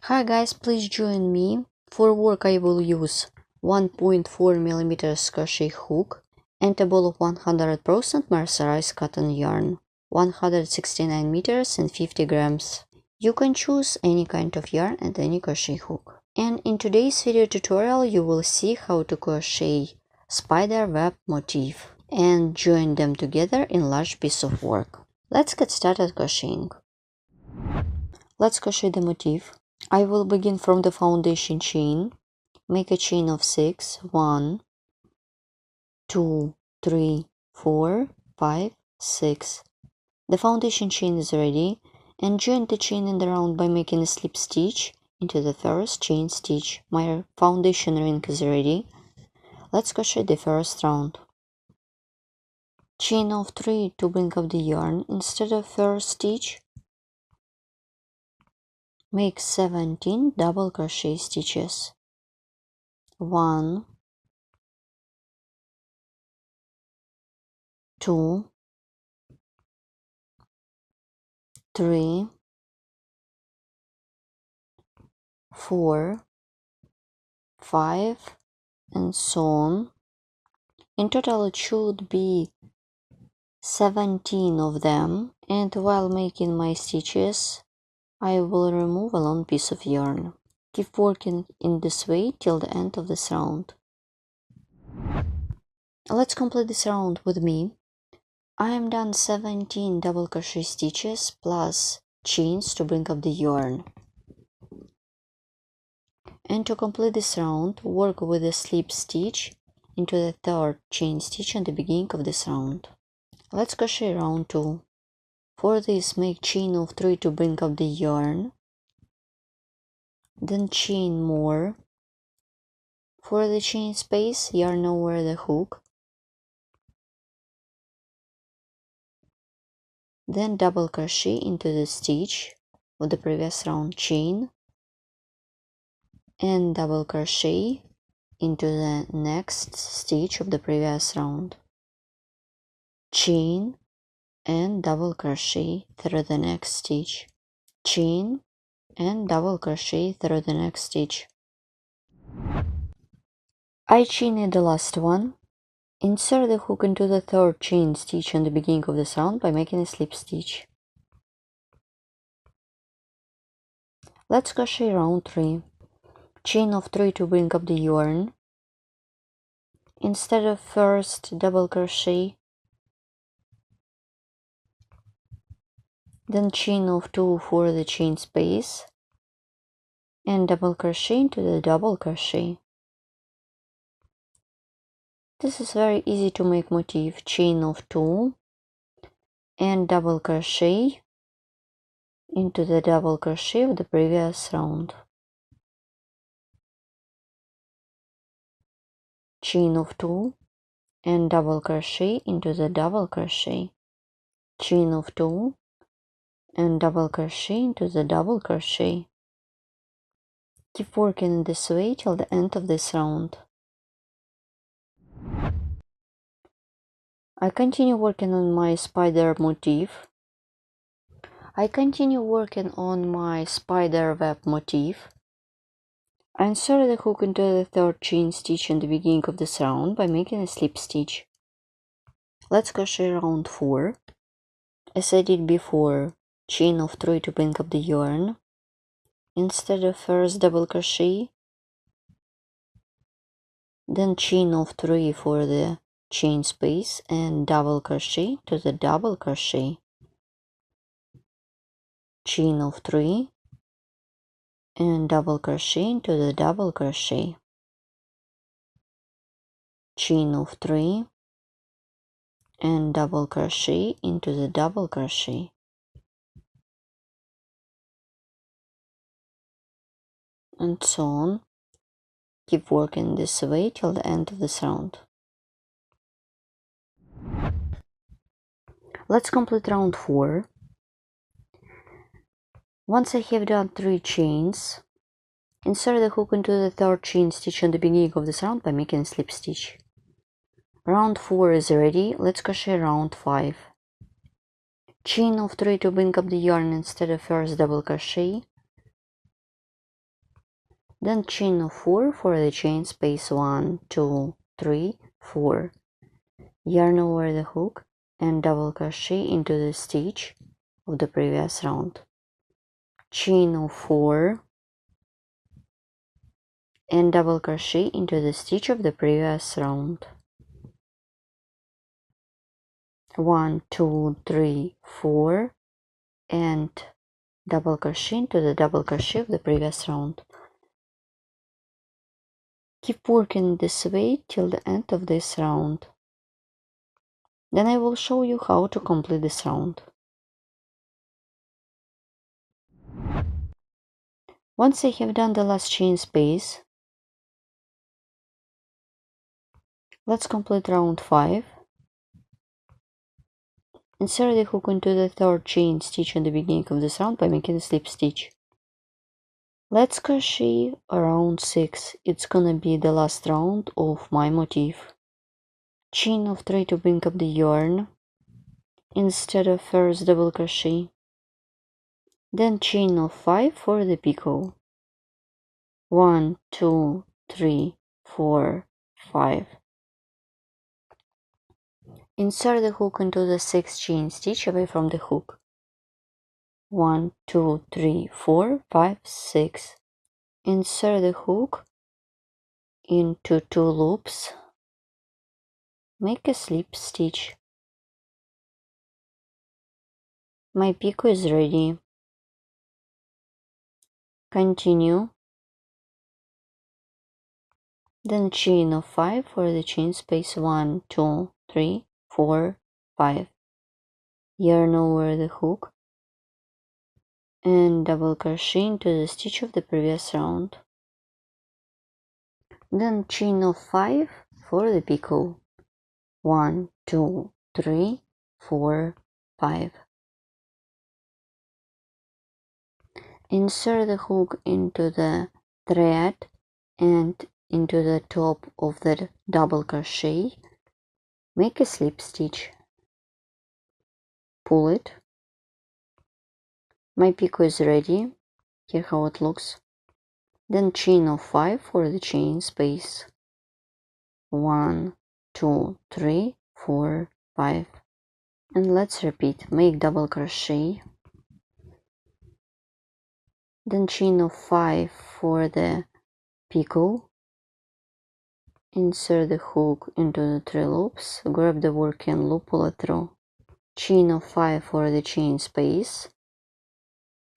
Hi guys, please join me. For work I will use 1.4 millimeters crochet hook and a ball of 100% mercerized cotton yarn, 169 meters and 50 grams. You can choose any kind of yarn and any crochet hook. And in today's video tutorial you will see how to crochet spider web motif and join them together in large piece of work. Let's get started crocheting. Let's crochet the motif. I will begin from the foundation chain. Make a chain of 6. 1, 2, 3, 4, 5, 6. The foundation chain is ready, and join the chain in the round by making a slip stitch into the first chain stitch. My foundation ring is ready. Let's crochet the first round. Chain of 3 to bring up the yarn. Instead of first stitch, make 17 double crochet stitches. 1, 2, 3, 4, 5, and so on. In total it should be 17 of them, and while making my stitches I will remove a long piece of yarn. Keep working in this way till the end of this round. Let's complete this round with me. I am done 17 double crochet stitches plus chains to bring up the yarn. And to complete this round, work with a slip stitch into the third chain stitch at the beginning of this round. Let's crochet round 2. For this, make chain of 3 to bring up the yarn, then chain more. For the chain space, yarn over the hook, then double crochet into the stitch of the previous round, chain, and double crochet into the next stitch of the previous round, chain, and double crochet through the next stitch, chain, and double crochet through the next stitch. I chained the last one. Insert the hook into the third chain stitch in the beginning of this round by making a slip stitch. Let's crochet round 3. Chain of 3 to bring up the yarn. Instead of first, double crochet, then chain of 2 for the chain space, and double crochet into the double crochet. This is very easy to make motif. Chain of 2 and double crochet into the double crochet of the previous round. Chain of 2 and double crochet into the double crochet. Chain of 2 and double crochet into the double crochet. Keep working in this way till the end of this round. I continue working on my spider motif. I insert the hook into the third chain stitch in the beginning of this round by making a slip stitch. Let's crochet round 4. As I did before, chain of 3 to bring up the yarn. Instead of first, double crochet, then chain of 3 for the chain space and double crochet to the double crochet. Chain of 3 and double crochet into the double crochet. Chain of 3 and double crochet into the double crochet. And so on. Keep working this way till the end of this round. Let's complete round 4. Once I have done 3 chains, insert the hook into the third chain stitch in the beginning of this round by making a slip stitch. Round 4 is ready. Let's crochet round 5. Chain of 3 to bring up the yarn. Instead of first, double crochet, Then chain of 4 for the chain space 1, 2, 3, 4. Yarn over the hook and double crochet into the stitch of the previous round. Chain of 4 and double crochet into the stitch of the previous round. 1, 2, 3, 4 and double crochet into the double crochet of the previous round. Keep working this way till the end of this round. Then I will show you how to complete this round. Once I have done the last chain space, let's complete round 5. Insert the hook into the third chain stitch in the beginning of this round by making a slip stitch. Let's crochet around 6. It's gonna be the last round of my motif. Chain of 3 to bring up the yarn instead of first double crochet. Then chain of 5 for the picot. 1, 2, 3, 4, 5. Insert the hook into the 6th chain stitch away from the hook. 1, 2, 3, 4, 5, 6. Insert the hook into 2 loops. Make a slip stitch. My picot is ready. Continue. Then chain of 5 for the chain space 1, 2, 3, 4, 5. Yarn over the hook and double crochet into the stitch of the previous round. Then chain of 5 for the picot. 1, 2, 3, 4, 5. Insert the hook into the thread and into the top of the double crochet. Make a slip stitch. Pull it. My picot is ready. Here how it looks. Then chain of 5 for the chain space. 1, 2, 3, 4, 5. And let's repeat. Make double crochet. Then chain of 5 for the picot. Insert the hook into the 3 loops, grab the working loop, pull it through. Chain of 5 for the chain space,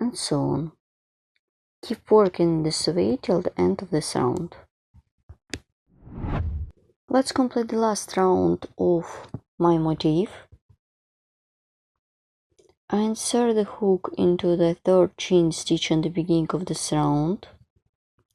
and so on. Keep working this way till the end of this round. Let's complete the last round of my motif. I insert the hook into the 3rd chain stitch in the beginning of this round.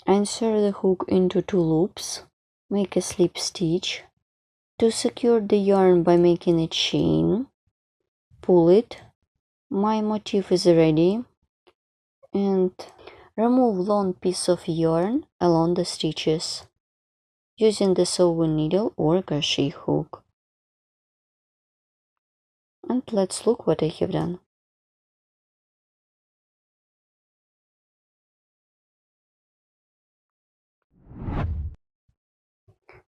I insert the hook into 2 loops. Make a slip stitch. To secure the yarn by making a chain, pull it. My motif is ready. And remove long piece of yarn along the stitches using the sewing needle or crochet hook. And let's look what I have done.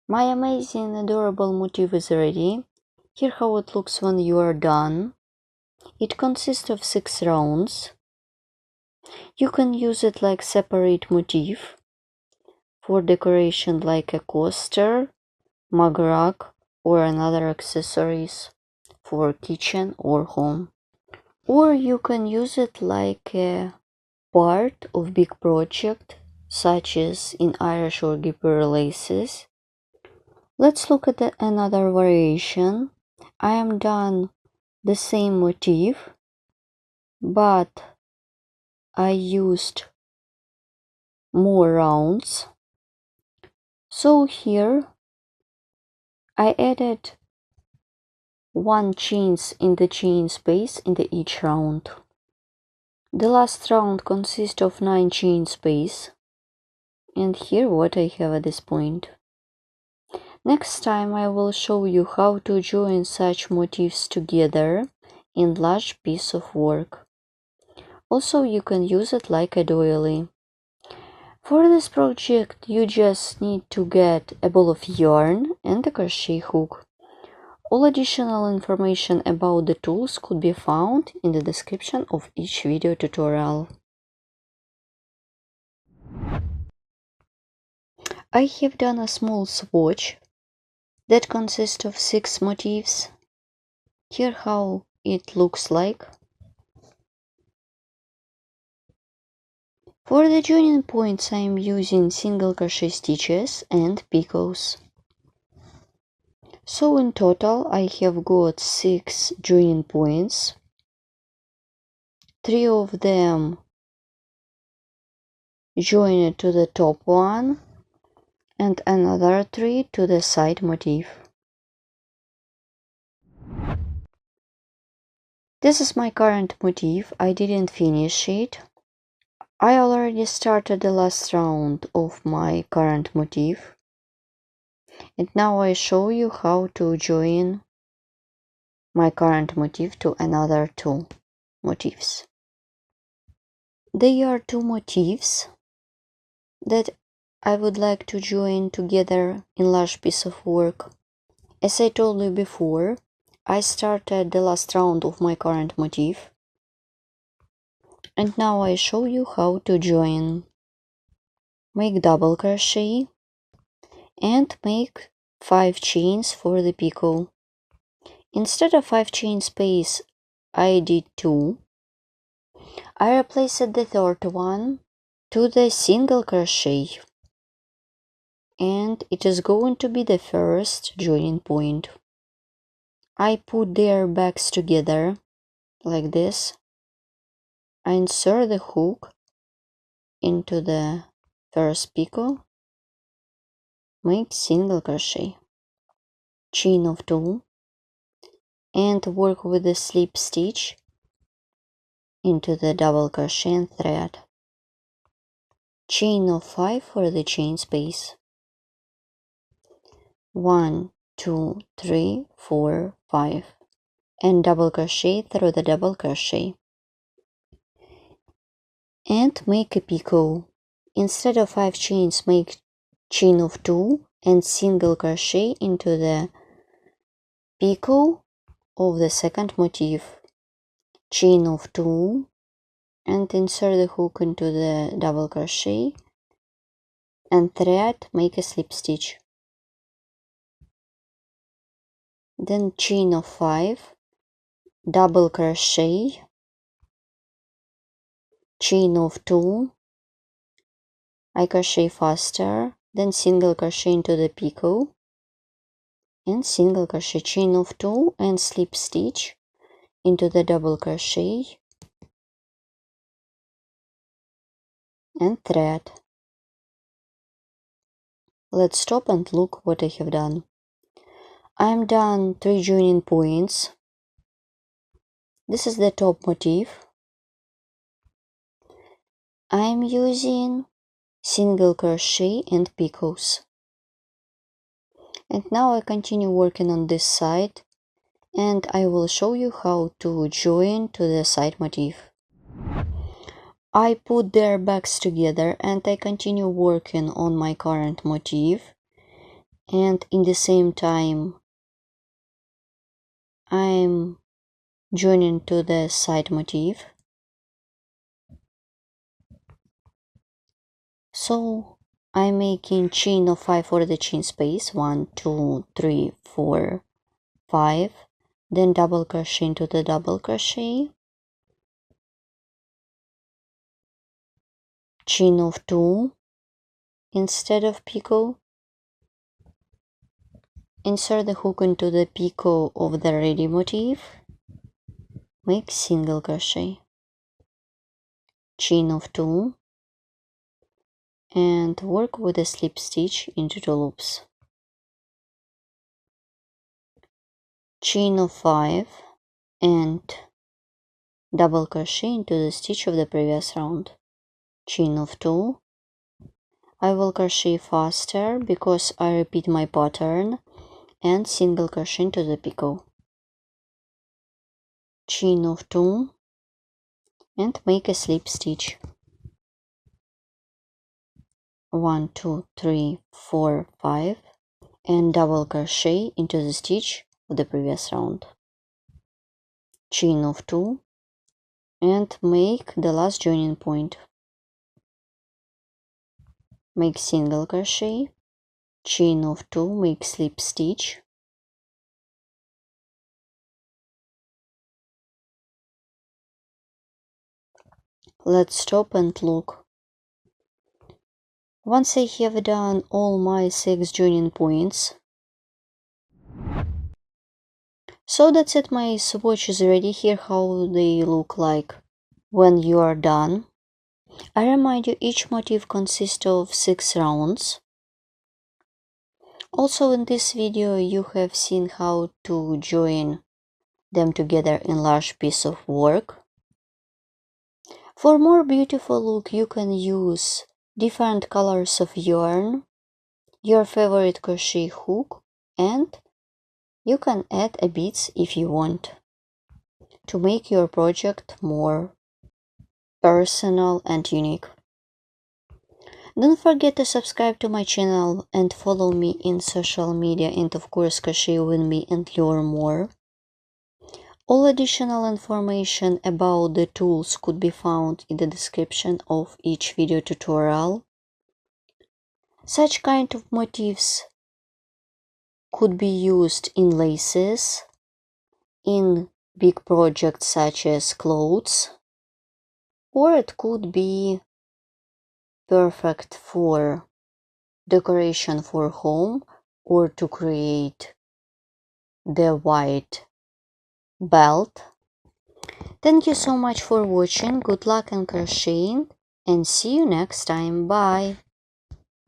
My amazing adorable motif is ready. Here how it looks when you are done. It consists of 6 rounds. You can use it like separate motif for decoration like a coaster, mug rack, or another accessories for kitchen or home. Or you can use it like a part of big project such as in Irish or Gipper laces. Let's look at another variation. I am done the same motif, but I used more rounds. So here I added 1 chain in the chain space in the each round. The last round consists of 9 chain space, and here what I have at this point. Next time I will show you how to join such motifs together in large piece of work. Also you can use it like a doily. For this project, you just need to get a ball of yarn and a crochet hook. All additional information about the tools could be found in the description of each video tutorial. I have done a small swatch that consists of 6 motifs. Here how it looks like. For the joining points I am using single crochet stitches and picots. So in total I have got 6 joining points. 3 of them joined to the top one and another 3 to the side motif. This is my current motif. I didn't finish it. I already started the last round of my current motif, and now I show you how to join my current motif to another 2 motifs. There are 2 motifs that I would like to join together in large piece of work. As I told you before, I started the last round of my current motif, and now I show you how to join. Make double crochet and make 5 chains for the picot. Instead of 5 chain space, I did 2. I replaced the third one to the single crochet, and it is going to be the first joining point. I put their backs together like this. I insert the hook into the first picot, make single crochet, chain of 2, and work with the slip stitch into the double crochet and thread, chain of 5 for the chain space, 1 2 3 4 5, and double crochet through the double crochet, and make a picot. Instead of 5 chains, make chain of 2 and single crochet into the picot of the second motif, chain of 2, and insert the hook into the double crochet and thread, make a slip stitch, then chain of 5, double crochet, chain of 2, I crochet faster, then single crochet into the picot and single crochet, chain of 2 and slip stitch into the double crochet and thread. Let's stop and look what I have done. I am done 3 joining points. This is the top motif. I am using single crochet and picots. And now I continue working on this side, and I will show you how to join to the side motif. I put their backs together and I continue working on my current motif, and in the same time I'm joining to the side motif. So I'm making chain of 5 for the chain space, 1 2 3 4 5, then double crochet into the double crochet, chain of 2 instead of picot, insert the hook into the picot of the ready motif, make single crochet, chain of 2, and work with a slip stitch into 2 loops, chain of 5 and double crochet into the stitch of the previous round, chain of 2. I will crochet faster because I repeat my pattern, and single crochet into the picot, chain of 2, and make a slip stitch, 1 2 3 4 5 and double crochet into the stitch of the previous round, chain of 2 and make the last joining point. Make single crochet, chain of 2, make slip stitch, let's stop and look. Once I have done all my 6 joining points, so that's it, my swatch is ready. Here how they look like when you are done. I remind you, each motif consists of 6 rounds. Also in this video you have seen how to join them together in large piece of work. For more beautiful look you can use different colors of yarn, your favorite crochet hook, and you can add a beads if you want to make your project more personal and unique. Don't forget to subscribe to my channel and follow me in social media, and of course crochet with me and learn more. All additional information about the tools could be found in the description of each video tutorial. Such kind of motifs could be used in laces, in big projects such as clothes, or it could be perfect for decoration for home or to create the white belt. Thank you so much for watching. Good luck in crocheting and see you next time. Bye.